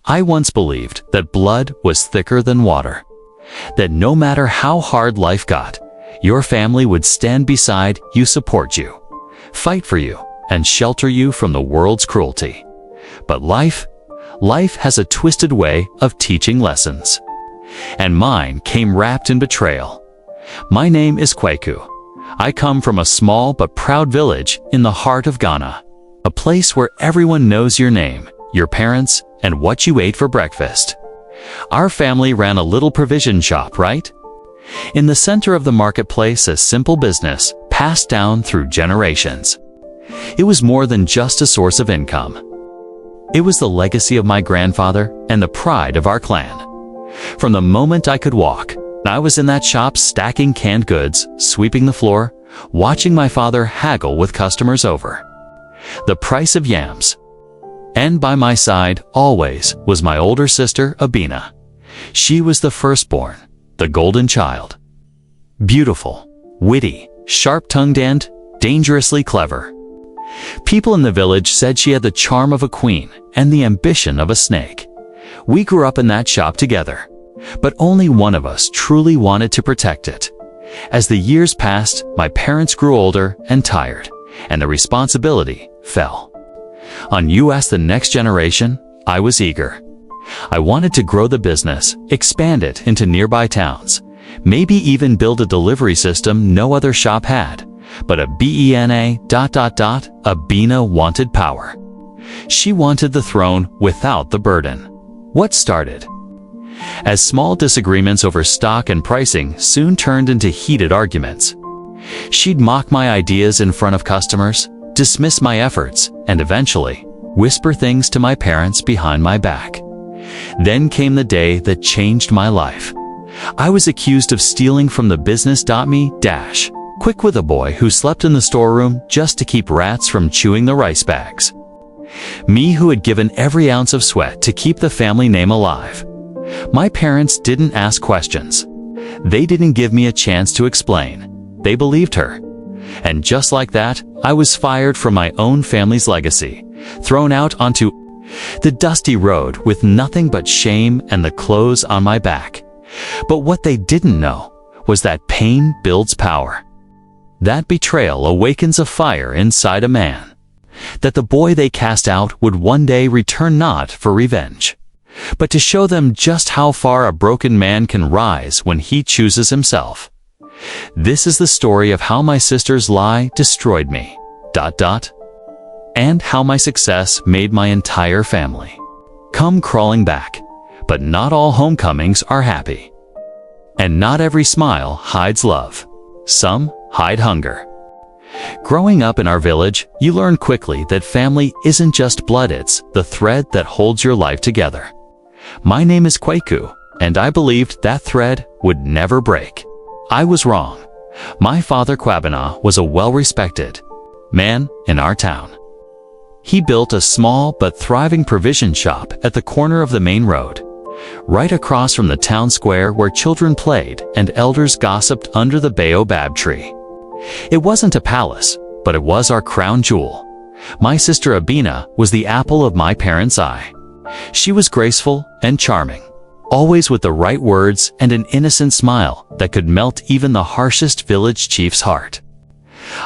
I once believed that blood was thicker than water, that no matter how hard life got, your family would stand beside you, support you, fight for you, and shelter you from the world's cruelty. But life has a twisted way of teaching lessons. And mine came wrapped in betrayal. My name is Kwaku. I come from a small but proud village in the heart of Ghana, a place where everyone knows your name, your parents, and what you ate for breakfast. Our family ran a little provision shop, right? In the center of the marketplace, a simple business passed down through generations. It was more than just a source of income. It was the legacy of my grandfather and the pride of our clan. From the moment I could walk, I was in that shop stacking canned goods, sweeping the floor, watching my father haggle with customers over the price of yams. And by my side, always, was my older sister, Abina. She was the firstborn, the golden child. Beautiful, witty, sharp-tongued, and dangerously clever. People in the village said she had the charm of a queen and the ambition of a snake. We grew up in that shop together, but only one of us truly wanted to protect it. As the years passed, my parents grew older and tired, and the responsibility fell on us, the next generation. I was eager. I wanted to grow the business, expand it into nearby towns, maybe even build a delivery system no other shop had. But Abina wanted power. She wanted the throne without the burden. What started as small disagreements over stock and pricing soon turned into heated arguments. She'd mock my ideas in front of customers, dismiss my efforts, and eventually whisper things to my parents behind my back. Then came the day that changed my life. I was accused of stealing from the business. Quick with a boy who slept in the storeroom just to keep rats from chewing the rice bags. Me, who had given every ounce of sweat to keep the family name alive. My parents didn't ask questions. They didn't give me a chance to explain. They believed her. And just like that, I was fired from my own family's legacy, thrown out onto the dusty road with nothing but shame and the clothes on my back. But what they didn't know was that pain builds power. That betrayal awakens a fire inside a man. That the boy they cast out would one day return, not for revenge, but to show them just how far a broken man can rise when he chooses himself. This is the story of how my sister's lie destroyed me, and how my success made my entire family come crawling back. But not all homecomings are happy. And not every smile hides love. Some hide hunger. Growing up in our village, you learn quickly that family isn't just blood, it's the thread that holds your life together. My name is Kwaku, and I believed that thread would never break. I was wrong. My father Kwabena was a well-respected man in our town. He built a small but thriving provision shop at the corner of the main road, right across from the town square where children played and elders gossiped under the baobab tree. It wasn't a palace, but it was our crown jewel. My sister Abina was the apple of my parents' eye. She was graceful and charming, always with the right words and an innocent smile that could melt even the harshest village chief's heart.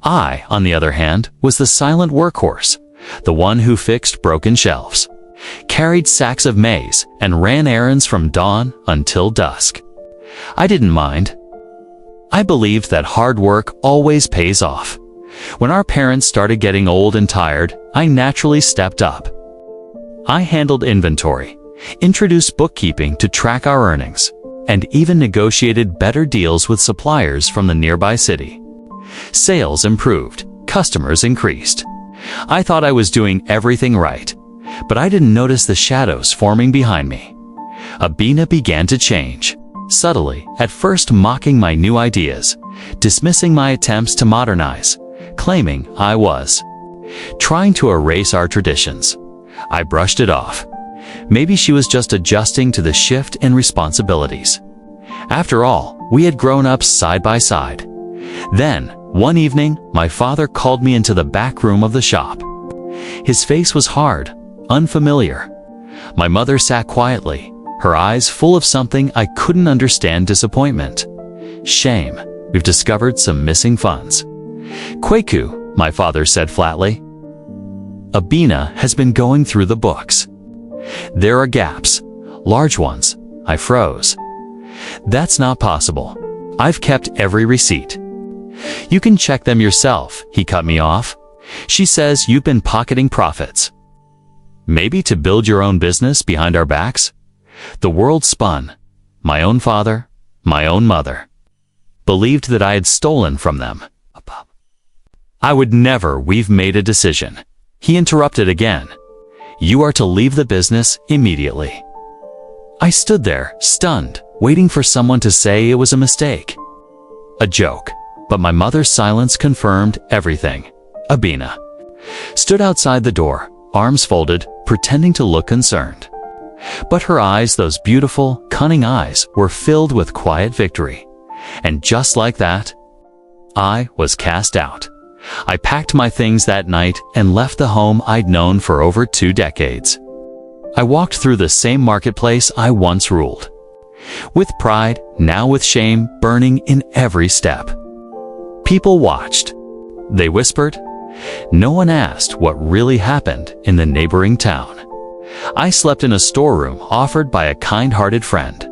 I, on the other hand, was the silent workhorse, the one who fixed broken shelves, carried sacks of maize, and ran errands from dawn until dusk. I didn't mind. I believed that hard work always pays off. When our parents started getting old and tired, I naturally stepped up. I handled inventory, introduced bookkeeping to track our earnings, and even negotiated better deals with suppliers from the nearby city. Sales improved, customers increased. I thought I was doing everything right, but I didn't notice the shadows forming behind me. Abina began to change, subtly, at first mocking my new ideas, dismissing my attempts to modernize, claiming I was trying to erase our traditions. I brushed it off. Maybe she was just adjusting to the shift in responsibilities. After all, we had grown up side by side. Then, one evening, my father called me into the back room of the shop. His face was hard, unfamiliar. My mother sat quietly, her eyes full of something I couldn't understand: disappointment. Shame. We've discovered some missing funds. Kwaku, my father said flatly. Abina has been going through the books. There are gaps, large ones. I froze. That's not possible. I've kept every receipt. You can check them yourself, he cut me off. She says you've been pocketing profits. Maybe to build your own business behind our backs? The world spun. My own father, my own mother, believed that I had stolen from them. I would never. We've made a decision. He interrupted again. You are to leave the business immediately. I stood there, stunned, waiting for someone to say it was a mistake. A joke. But my mother's silence confirmed everything. Abina stood outside the door, arms folded, pretending to look concerned. But her eyes, those beautiful, cunning eyes, were filled with quiet victory. And just like that, I was cast out. I packed my things that night and left the home I'd known for over 2 decades. I walked through the same marketplace I once ruled. With pride, now with shame burning in every step. People watched. They whispered. No one asked what really happened in the neighboring town. I slept in a storeroom offered by a kind-hearted friend.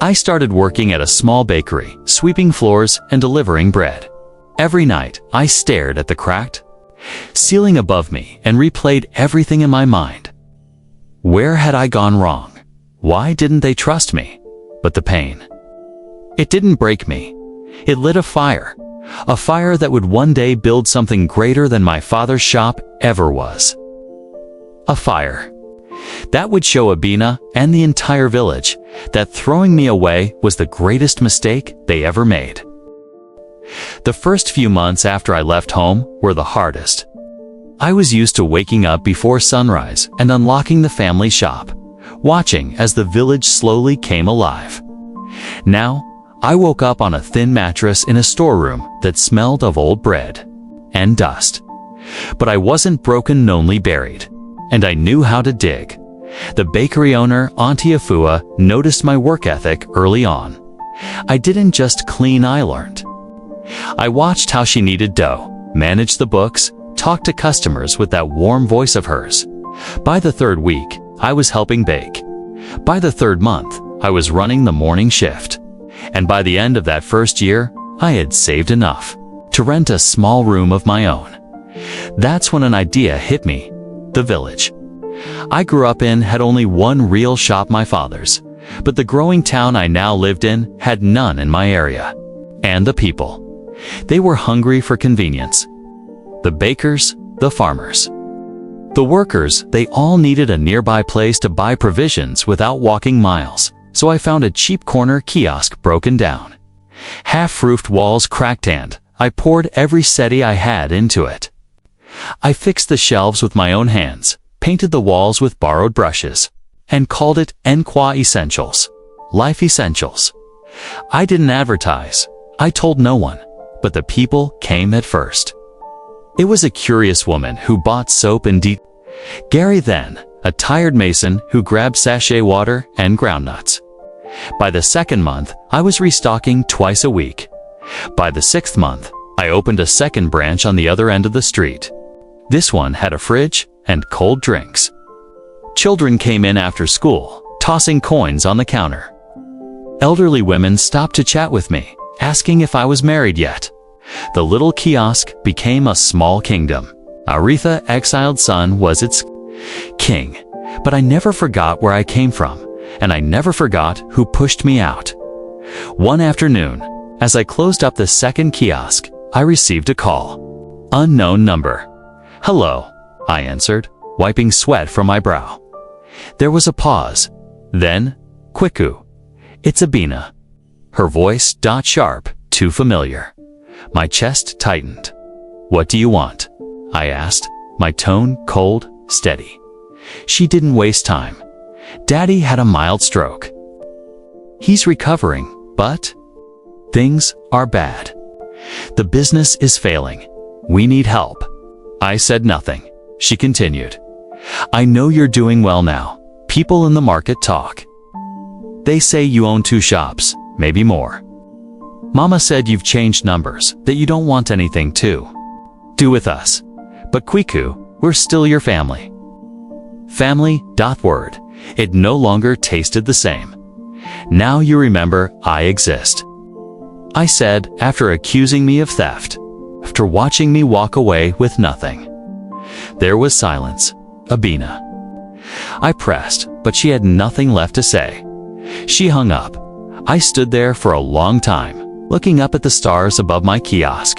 I started working at a small bakery, sweeping floors and delivering bread. Every night, I stared at the cracked ceiling above me and replayed everything in my mind. Where had I gone wrong? Why didn't they trust me? But the pain. It didn't break me. It lit a fire that would one day build something greater than my father's shop ever was. A fire that would show Abina and the entire village that throwing me away was the greatest mistake they ever made. The first few months after I left home were the hardest. I was used to waking up before sunrise and unlocking the family shop, watching as the village slowly came alive. Now, I woke up on a thin mattress in a storeroom that smelled of old bread and dust. But I wasn't broken, only buried, and I knew how to dig. The bakery owner, Auntie Afua, noticed my work ethic early on. I didn't just clean, I learned. I watched how she kneaded dough, managed the books, talked to customers with that warm voice of hers. By the 3rd week, I was helping bake. By the 3rd month, I was running the morning shift. And by the end of that first year, I had saved enough to rent a small room of my own. That's when an idea hit me. The village I grew up in had only one real shop, my father's, but the growing town I now lived in had none in my area. And the people. They were hungry for convenience. The bakers, the farmers, the workers, they all needed a nearby place to buy provisions without walking miles. So I found a cheap corner kiosk broken down. Half-roofed walls cracked and I poured every cedi I had into it. I fixed the shelves with my own hands, painted the walls with borrowed brushes, and called it Enqua Essentials, Life Essentials. I didn't advertise. I told no one, but the people came at first. It was a curious woman who bought soap and Gary, then a tired mason who grabbed sachet water and groundnuts. By the 2nd month, I was restocking twice a week. By the 6th month, I opened a second branch on the other end of the street. This one had a fridge and cold drinks. Children came in after school, tossing coins on the counter. Elderly women stopped to chat with me, asking if I was married yet. The little kiosk became a small kingdom. Aretha, exiled son, was its king. But I never forgot where I came from, and I never forgot who pushed me out. One afternoon, as I closed up the second kiosk, I received a call. Unknown number. Hello, I answered, wiping sweat from my brow. There was a pause. Then, Kwaku. It's Abina. Her voice, sharp, too familiar. My chest tightened. What do you want? I asked, my tone cold, steady. She didn't waste time. Daddy had a mild stroke. He's recovering, but things are bad. The business is failing. We need help. I said nothing. She continued. I know you're doing well now, People in the market talk. They say you own 2 shops, maybe more. Mama said you've changed numbers, that you don't want anything to do with us. But Kwiku, we're still your family. Family. Word. It no longer tasted the same. Now you remember I exist, I said, after accusing me of theft, after watching me walk away with nothing. There was silence. Abina. I pressed, but she had nothing left to say. She hung up. I stood there for a long time, looking up at the stars above my kiosk.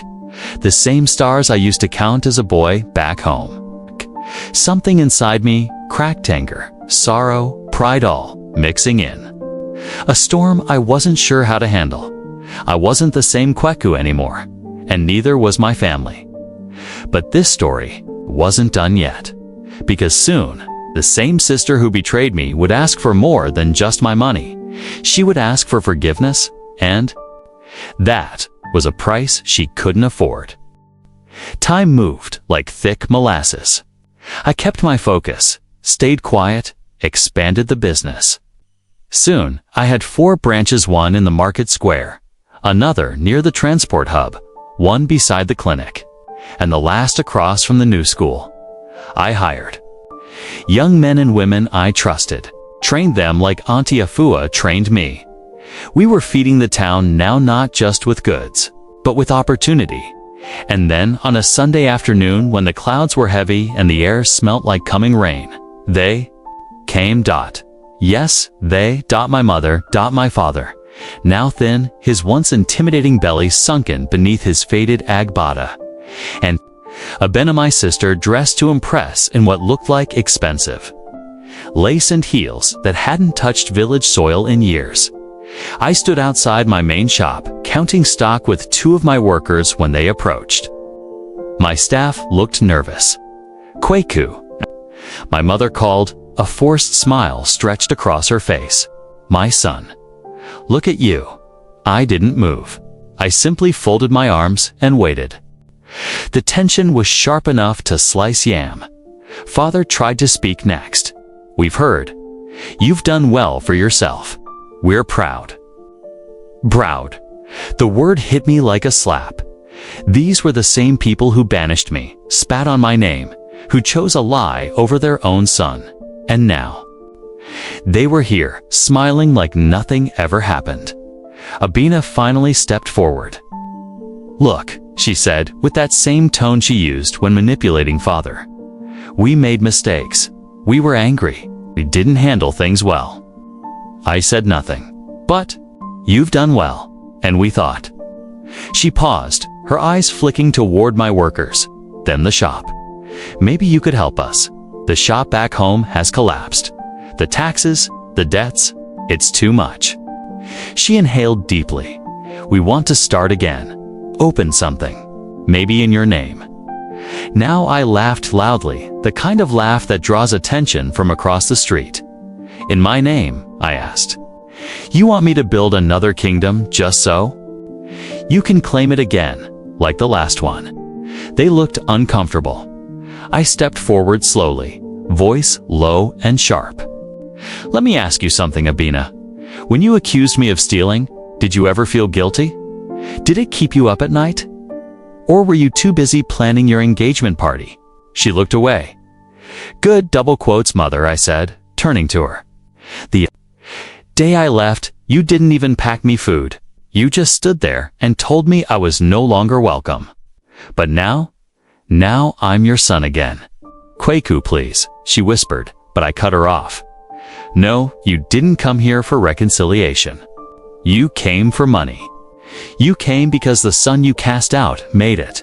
The same stars I used to count as a boy back home. Something inside me cracked, anger, sorrow, pride all mixing in. A storm I wasn't sure how to handle. I wasn't the same Kweku anymore, and neither was my family. But this story wasn't done yet, because soon, the same sister who betrayed me would ask for more than just my money. She would ask for forgiveness, and that was a price she couldn't afford. Time moved like thick molasses. I kept my focus, stayed quiet, expanded the business. Soon, I had 4 branches, one in the market square, another near the transport hub, one beside the clinic, and the last across from the new school. I hired young men and women I trusted, trained them like Auntie Afua trained me. We were feeding the town now, not just with goods, but with opportunity. And then, on a Sunday afternoon when the clouds were heavy and the air smelt like coming rain, they came. Yes, they. My mother. My father. Now thin, his once intimidating belly sunken beneath his faded agbada. And Abena, my sister, dressed to impress in what looked like expensive lace and heels that hadn't touched village soil in years. I stood outside my main shop, counting stock with 2 of my workers when they approached. My staff looked nervous. Kweku, my mother called. A forced smile stretched across her face. My son. Look at you. I didn't move. I simply folded my arms and waited. The tension was sharp enough to slice yam. Father tried to speak next. We've heard. You've done well for yourself. We're proud. Proud. The word hit me like a slap. These were the same people who banished me, spat on my name, who chose a lie over their own son. And now, they were here, smiling like nothing ever happened. Abina finally stepped forward. Look, she said, with that same tone she used when manipulating father. We made mistakes. We were angry. We didn't handle things well. I said nothing. But, you've done well, and we thought. She paused, her eyes flicking toward my workers, then the shop. Maybe you could help us. The shop back home has collapsed. The taxes, the debts, it's too much. She inhaled deeply. We want to start again. Open something. Maybe in your name. Now I laughed loudly, the kind of laugh that draws attention from across the street. In my name, I asked. You want me to build another kingdom just so? You can claim it again, like the last one. They looked uncomfortable. I stepped forward slowly, voice low and sharp. Let me ask you something, Abina. When you accused me of stealing, did you ever feel guilty? Did it keep you up at night? Or were you too busy planning your engagement party? She looked away. Good, double quotes, mother, I said, turning to her. The day I left, you didn't even pack me food. You just stood there and told me I was no longer welcome. But now I'm your son again. Kweku, please, she whispered, but I cut her off. No, you didn't come here for reconciliation. You came for money. You came because the son you cast out made it.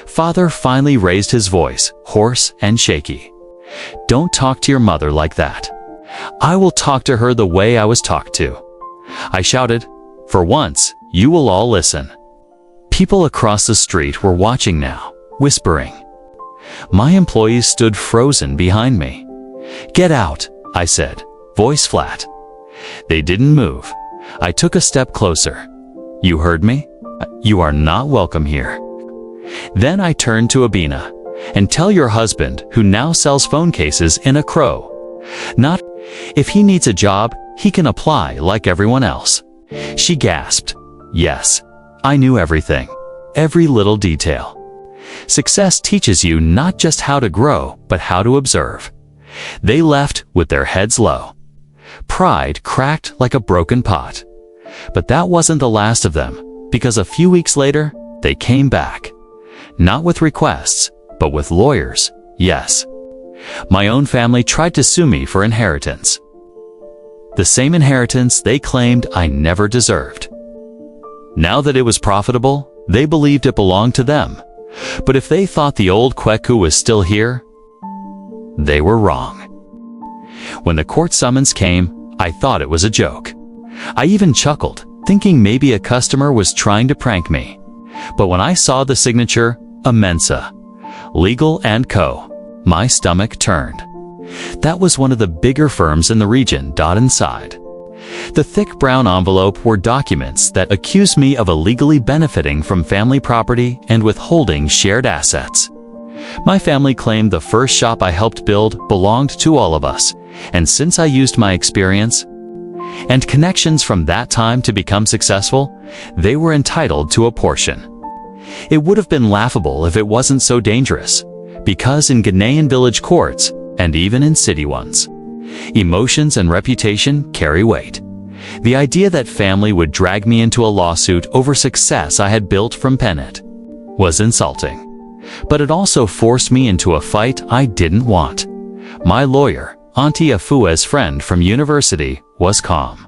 Father finally raised his voice, hoarse and shaky. Don't talk to your mother like that. I will talk to her the way I was talked to. I shouted, for once, you will all listen. People across the street were watching now, whispering. My employees stood frozen behind me. Get out, I said, voice flat. They didn't move. I took a step closer. You heard me? You are not welcome here. Then I turned to Abina. And tell your husband, who now sells phone cases in a crow. Not If he needs a job, he can apply like everyone else. She gasped. Yes, I knew everything, every little detail. Success teaches you not just how to grow, but how to observe. They left with their heads low. Pride cracked like a broken pot. But that wasn't the last of them, because a few weeks later, they came back. Not with requests, but with lawyers, yes. My own family tried to sue me for inheritance. The same inheritance they claimed I never deserved. Now that it was profitable, they believed it belonged to them. But if they thought the old Kweku was still here, they were wrong. When the court summons came, I thought it was a joke. I even chuckled, thinking maybe a customer was trying to prank me. But when I saw the signature, Amensa, Legal & Co., my stomach turned. That was one of the bigger firms in the region. Inside the thick brown envelope were documents that accused me of illegally benefiting from family property and withholding shared assets. My family claimed the first shop I helped build belonged to all of us, and since I used my experience and connections from that time to become successful, they were entitled to a portion. It would have been laughable if it wasn't so dangerous, because in Ghanaian village courts, and even in city ones, emotions and reputation carry weight. The idea that family would drag me into a lawsuit over success I had built from Penet was insulting. But it also forced me into a fight I didn't want. My lawyer, Auntie Afua's friend from university, was calm.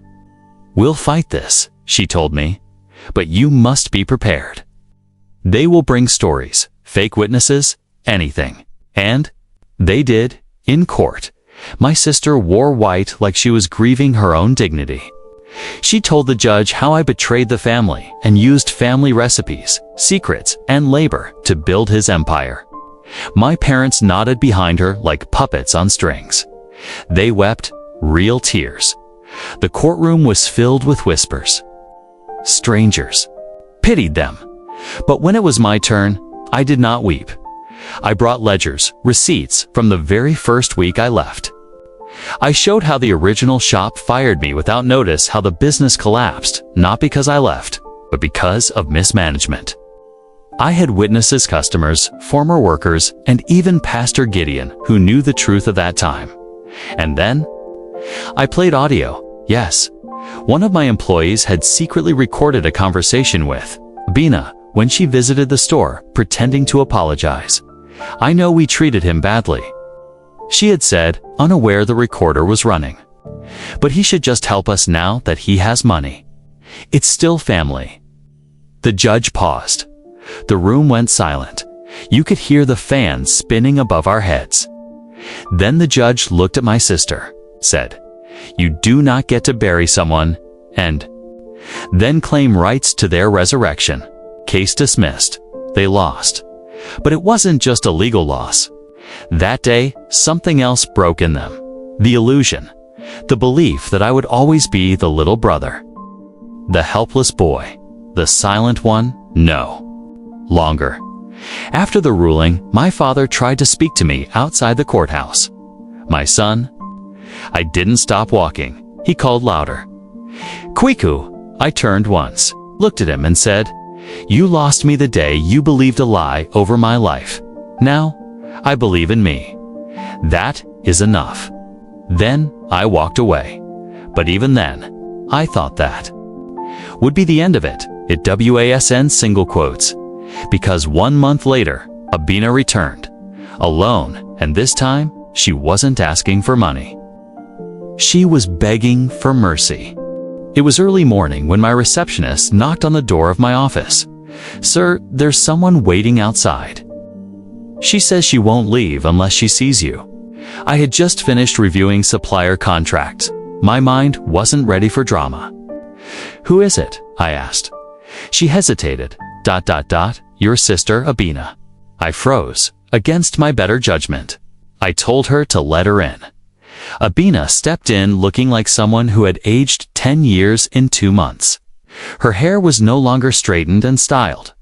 "We'll fight this," she told me, "but you must be prepared. They will bring stories, fake witnesses, anything." And they did, in court. My sister wore white like she was grieving her own dignity. She told the judge how I betrayed the family and used family recipes, secrets, and labor to build his empire. My parents nodded behind her like puppets on strings. They wept real tears. The courtroom was filled with whispers. Strangers pitied them. But when it was my turn, I did not weep. I brought ledgers, receipts from the very first week I left. I showed how the original shop fired me without notice, how the business collapsed, not because I left, but because of mismanagement. I had witnesses, customers, former workers, and even Pastor Gideon, who knew the truth of that time. And then I played audio. Yes, one of my employees had secretly recorded a conversation with Bina when she visited the store, pretending to apologize. "I know we treated him badly," she had said, unaware the recorder was running. "But he should just help us now that he has money. It's still family." The judge paused. The room went silent. You could hear the fans spinning above our heads. Then the judge looked at my sister, said, "You do not get to bury someone and then claim rights to their resurrection." Case dismissed. They lost. But it wasn't just a legal loss. That day, something else broke in them. The illusion. The belief that I would always be the little brother. The helpless boy. The silent one. No longer. After the ruling, my father tried to speak to me outside the courthouse. "My son." I didn't stop walking. He called louder. "Kweku." I turned once, looked at him and said, "You lost me the day you believed a lie over my life. Now, I believe in me. That is enough." Then I walked away. But even then, I thought that would be the end of it. It wasn single quotes. Because 1 month later, Abina returned, alone, and this time, she wasn't asking for money. She was begging for mercy. It was early morning when my receptionist knocked on the door of my office. "Sir, there's someone waiting outside. She says she won't leave unless she sees you." I had just finished reviewing supplier contracts. My mind wasn't ready for drama. "Who is it?" I asked. She hesitated. "Your sister, Abina." I froze, against my better judgment. I told her to let her in. Abina stepped in looking like someone who had aged 10 years in 2 months. Her hair was no longer straightened and styled.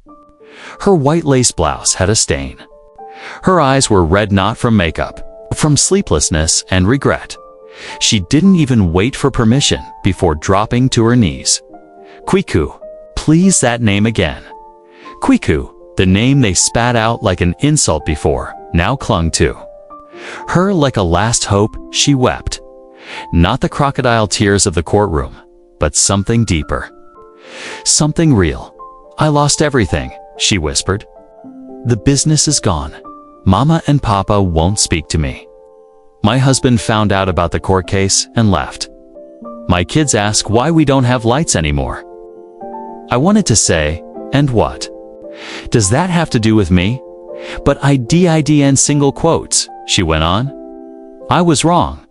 Her white lace blouse had a stain. Her eyes were red, not from makeup, from sleeplessness and regret. She didn't even wait for permission before dropping to her knees. Quiku, please that name again. Quiku, the name they spat out like an insult before, now clung to her like a last hope. She wept. Not the crocodile tears of the courtroom, but something deeper. Something real. I lost everything, she whispered. The business is gone. Mama and Papa won't speak to me. My husband found out about the court case and left. My kids ask why we don't have lights anymore. I wanted to say, and what? Does that have to do with me? But I did in single quotes, she went on. I was wrong.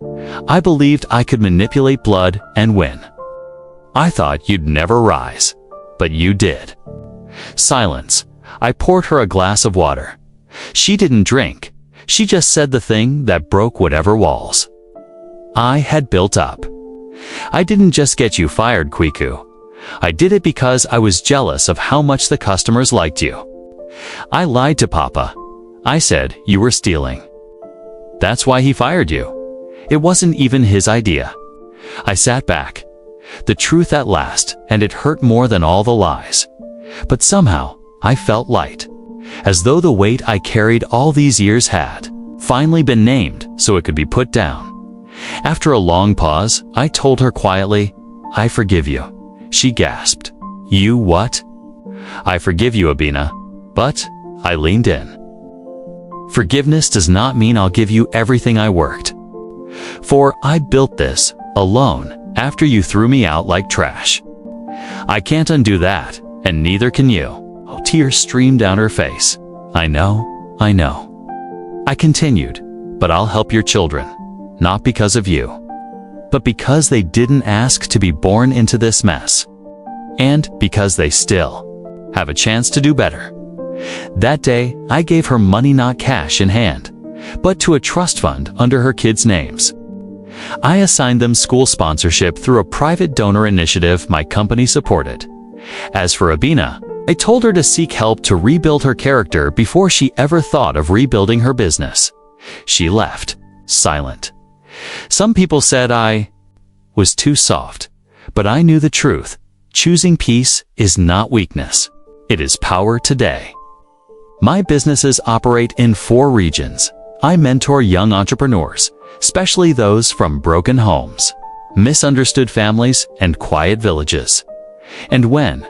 I believed I could manipulate blood and win. I thought you'd never rise, but you did. Silence. I poured her a glass of water. She didn't drink. She just said the thing that broke whatever walls I had built up. I didn't just get you fired, Quiku. I did it because I was jealous of how much the customers liked you. I lied to Papa. I said you were stealing. That's why he fired you. It wasn't even his idea. I sat back. The truth at last, and it hurt more than all the lies. But somehow, I felt light, as though the weight I carried all these years had finally been named so it could be put down. After a long pause, I told her quietly, I forgive you. She gasped. You what? I forgive you, Abina. But, I leaned in. Forgiveness does not mean I'll give you everything I worked for. I built this alone after you threw me out like trash. I can't undo that, and neither can you. Oh, tears streamed down her face. I know. I continued, but I'll help your children, not because of you, but because they didn't ask to be born into this mess, and because they still have a chance to do better. That day, I gave her money, not cash in hand, but to a trust fund under her kids' names. I assigned them school sponsorship through a private donor initiative my company supported. As for Abina, I told her to seek help to rebuild her character before she ever thought of rebuilding her business. She left, silent. Some people said I was too soft, but I knew the truth. Choosing peace is not weakness. It is power today. My businesses operate in 4 regions. I mentor young entrepreneurs, especially those from broken homes, misunderstood families, and quiet villages. And when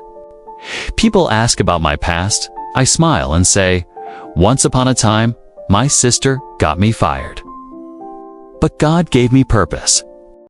people ask about my past, I smile and say, once upon a time, my sister got me fired. But God gave me purpose.